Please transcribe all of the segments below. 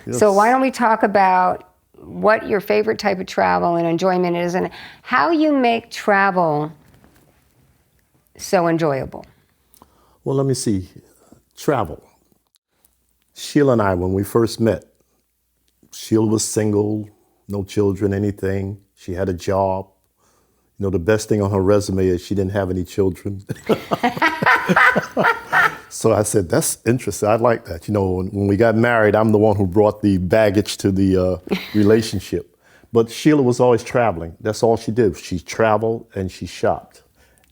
Yes. So why don't we talk about what your favorite type of travel and enjoyment is and how you make travel so enjoyable. Well, let me see. Travel. Sheila and I, when we first met, Sheila was single, no children, anything. She had a job. You know, the best thing on her resume is she didn't have any children. So I said, that's interesting. I like that. You know, when we got married, I'm the one who brought the baggage to the relationship. But Sheila was always traveling. That's all she did. She traveled and she shopped.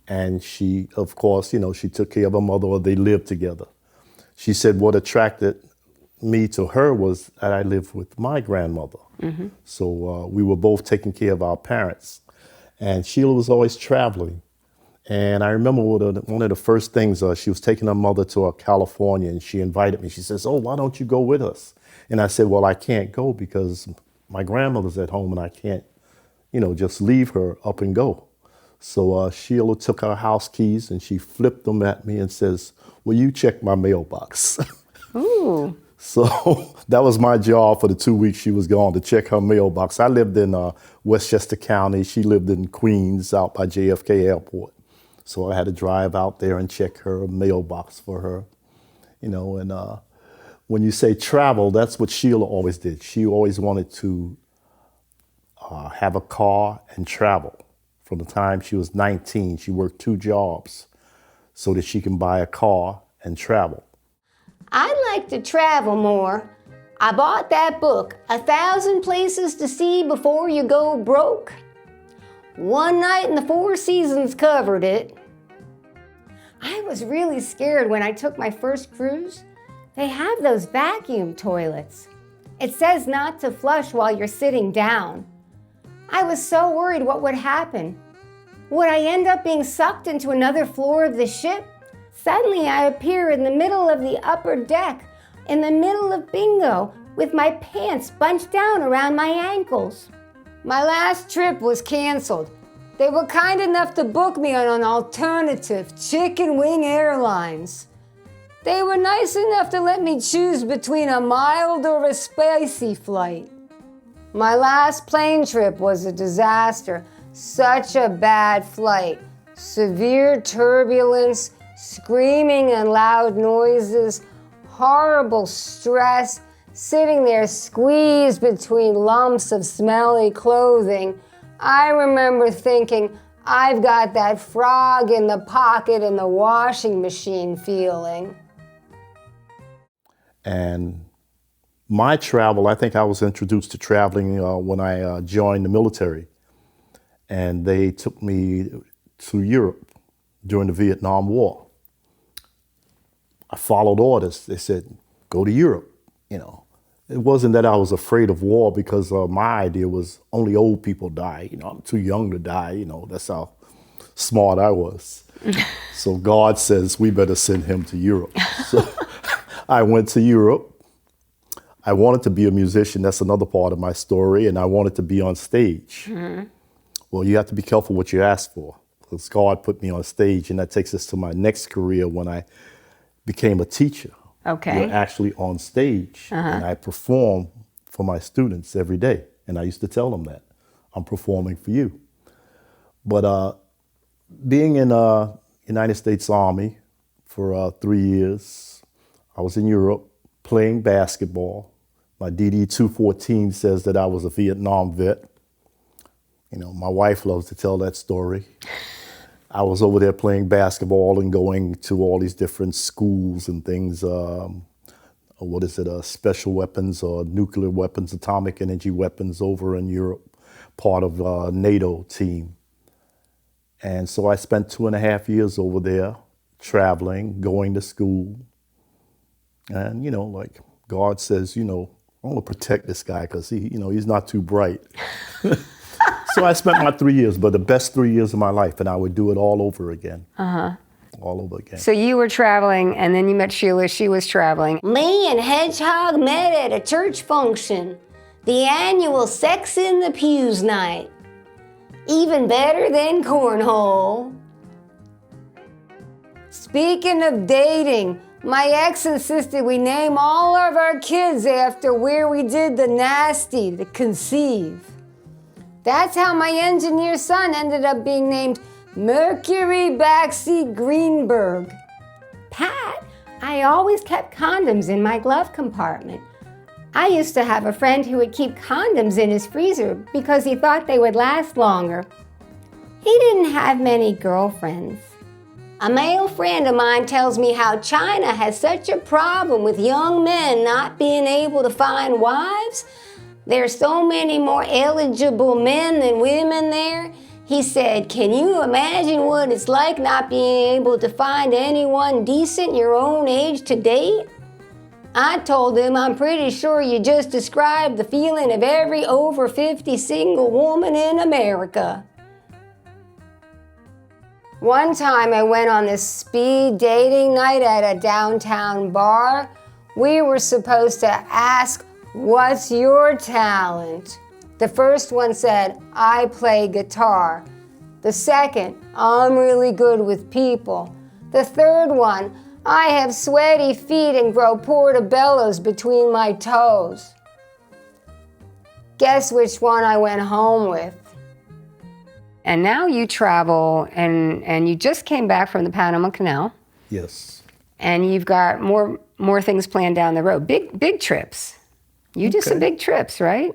And she, of course, you know, she took care of her mother, or they lived together. She said what attracted me to her was that I lived with my grandmother. Mm-hmm. So we were both taking care of our parents. And Sheila was always traveling. And I remember one of the first things, she was taking her mother to California, and she invited me. She says, oh, why don't you go with us? And I said, well, I can't go because my grandmother's at home and I can't, you know, just leave her up and go. So Sheila took her house keys and she flipped them at me and says, will you check my mailbox? Ooh. So that was my job for the 2 weeks she was gone, to check her mailbox. I lived in Westchester County. She lived in Queens out by JFK Airport. So I had to drive out there and check her mailbox for her, you know. And when you say travel, that's what Sheila always did. She always wanted to have a car and travel. From the time she was 19, she worked 2 jobs so that she can buy a car and travel. I'd like to travel more. I bought that book, 1,000 Places to See Before You Go Broke. One Night in the Four Seasons covered it. I was really scared when I took my first cruise. They have those vacuum toilets. It says not to flush while you're sitting down. I was so worried what would happen. Would I end up being sucked into another floor of the ship? Suddenly I appear in the middle of the upper deck, in the middle of bingo, with my pants bunched down around my ankles. My last trip was canceled. They were kind enough to book me on an alternative, Chicken Wing Airlines. They were nice enough to let me choose between a mild or a spicy flight. My last plane trip was a disaster. Such a bad flight. Severe turbulence, screaming and loud noises, horrible stress, sitting there squeezed between lumps of smelly clothing. I remember thinking, I've got that frog in the pocket in the washing machine feeling. And my travel, I think I was introduced to traveling when I joined the military. And they took me to Europe during the Vietnam War. I followed orders. They said, go to Europe, you know. It wasn't that I was afraid of war, because my idea was only old people die. You know, I'm too young to die, you know, that's how smart I was. So God says, we better send him to Europe. So I went to Europe. I wanted to be a musician. That's another part of my story. And I wanted to be on stage. Mm-hmm. Well, you have to be careful what you ask for, because God put me on stage. And that takes us to my next career when I became a teacher. Okay. You're actually on stage. Uh-huh. And I perform for my students every day. And I used to tell them that I'm performing for you. But being in United States Army for 3 years, I was in Europe playing basketball. My DD 214 says that I was a Vietnam vet. You know, my wife loves to tell that story. I was over there playing basketball and going to all these different schools and things. Special weapons or nuclear weapons, atomic energy weapons over in Europe, part of NATO team. And so I spent 2.5 years over there traveling, going to school. And, you know, like God says, you know, I want to protect this guy because he's not too bright. So I spent my 3 years, but the best 3 years of my life, and I would do it all over again. Uh-huh. All over again. So you were traveling, and then you met Sheila. She was traveling. Me and Hedgehog met at a church function, the annual Sex in the Pews night. Even better than cornhole. Speaking of dating, My ex insisted we name all of our kids after where we did the nasty to conceive. That's how my engineer son ended up being named Mercury Backseat Greenberg. Pat, I always kept condoms in my glove compartment. I used to have a friend who would keep condoms in his freezer because he thought they would last longer. He didn't have many girlfriends. A male friend of mine tells me how China has such a problem with young men not being able to find wives. There's so many more eligible men than women there. He said, can you imagine what it's like not being able to find anyone decent your own age to date? I told him I'm pretty sure you just described the feeling of every over 50 single woman in America. One time I went on this speed dating night at a downtown bar. We were supposed to ask, what's your talent? The first one said, I play guitar. The second, I'm really good with people. The third one, I have sweaty feet and grow portobellos between my toes. Guess which one I went home with? And now you travel, and you just came back from the Panama Canal. Yes. And you've got more things planned down the road. Big trips. You do some big trips, right?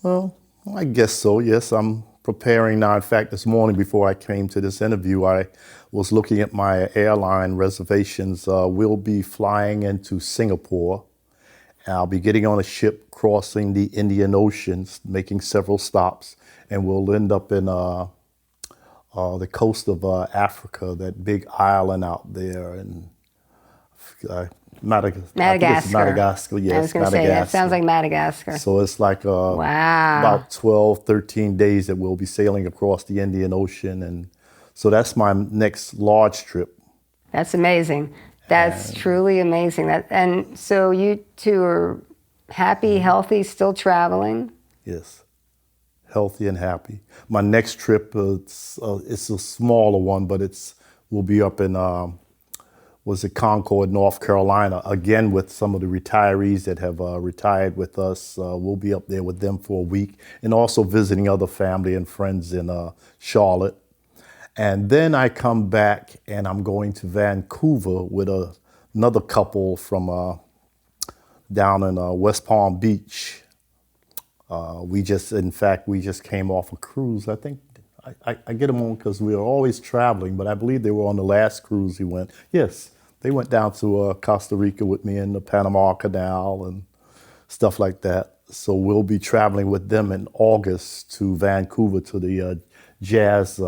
Well, I guess so, yes. I'm preparing now. In fact, this morning before I came to this interview, I was looking at my airline reservations. We'll be flying into Singapore. I'll be getting on a ship crossing the Indian Ocean, making several stops, and we'll end up in the coast of Africa, that big island out there, and Madagascar. Yes, I was going to say, that sounds like Madagascar. So it's like about 12, 13 days that we'll be sailing across the Indian Ocean. And so that's my next large trip. That's amazing. That's truly amazing. And so you two are happy, healthy, still traveling? Yes, healthy and happy. My next trip, it's a smaller one, but we'll be up in Concord, North Carolina, again with some of the retirees that have retired with us. We'll be up there with them for a week, and also visiting other family and friends in Charlotte. And then I come back and I'm going to Vancouver with another couple from down in West Palm Beach. We just came off a cruise. I think I get them on because we are always traveling, but I believe they were on the last cruise we went. Yes, they went down to Costa Rica with me in the Panama Canal and stuff like that. So we'll be traveling with them in August to Vancouver to the jazz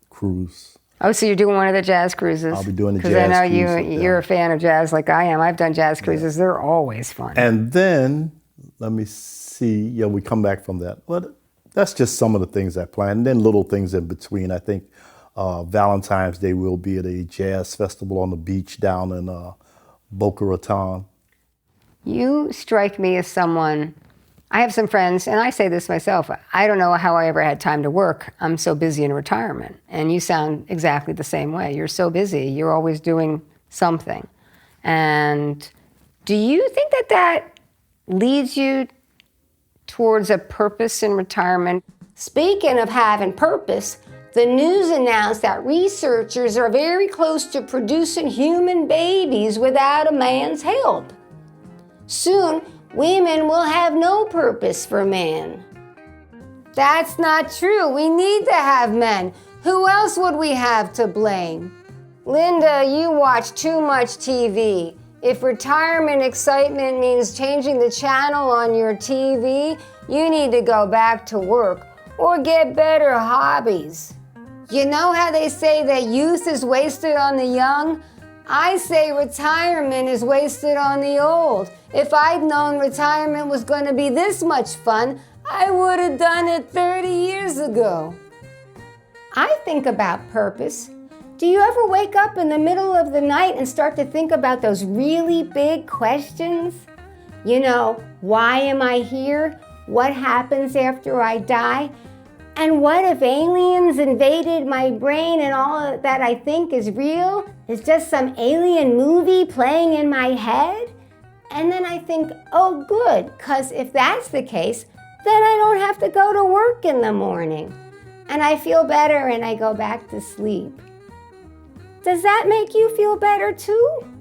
cruise. Oh, so you're doing one of the jazz cruises? I'll be doing the jazz cruise. Because I know you're a fan of jazz like I am. I've done jazz cruises. Yeah. They're always fun. And then, let me see, we come back from that. But that's just some of the things I plan. And then little things in between. I think Valentine's Day we'll be at a jazz festival on the beach down in Boca Raton. You strike me as someone, I have some friends, and I say this myself, I don't know how I ever had time to work. I'm so busy in retirement. And you sound exactly the same way. You're so busy. You're always doing something. And do you think that leads you towards a purpose in retirement? Speaking of having purpose, the news announced that researchers are very close to producing human babies without a man's help. Soon, women will have no purpose for men. That's not true. We need to have men. Who else would we have to blame? Linda, you watch too much TV. If retirement excitement means changing the channel on your TV, you need to go back to work or get better hobbies. You know how they say that youth is wasted on the young? I say retirement is wasted on the old. If I'd known retirement was going to be this much fun, I would have done it 30 years ago. I think about purpose. Do you ever wake up in the middle of the night and start to think about those really big questions? You know, why am I here? What happens after I die? And what if aliens invaded my brain and all that I think is real is just some alien movie playing in my head? And then I think, oh good, because if that's the case, then I don't have to go to work in the morning. And I feel better and I go back to sleep. Does that make you feel better too?